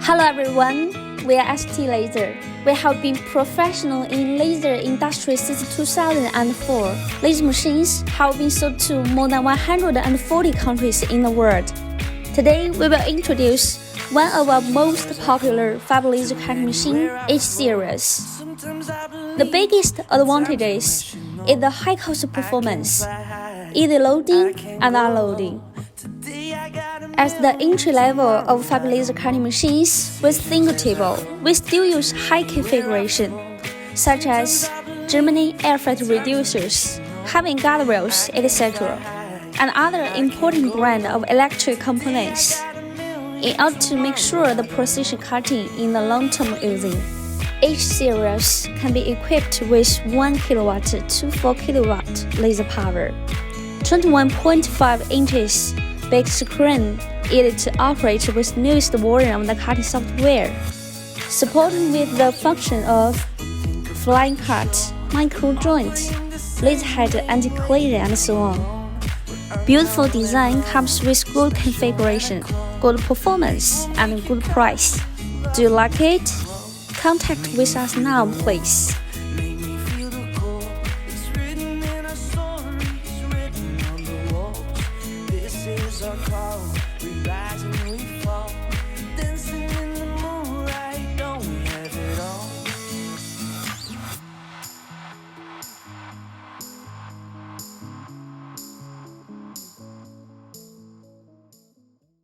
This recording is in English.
Hello everyone, we are ST Laser. We have been professional in laser industry since 2004. Laser machines have been sold to more than 140 countries in the world. Today, we will introduce one of our most popular fiber laser cutting machine, H series. The biggest advantages is the high cost performance, easy loading and unloading. As the entry level of fiber laser cutting machines with single table, we still use high configuration, such as Germany air freight reducers, having guardrails, etc., and other important brand of electric components, in order to make sure the precision cutting in the long-term using. H series can be equipped with 1 kW to 4 kW laser power, 21.5 inches big screen, easy to operate with newest version of the cutting software, supported with the function of flying cut, micro joint, laser head anti-collision, and so on. Beautiful design comes with good configuration, good performance, and good price. Do you like it? Contact with us now, please.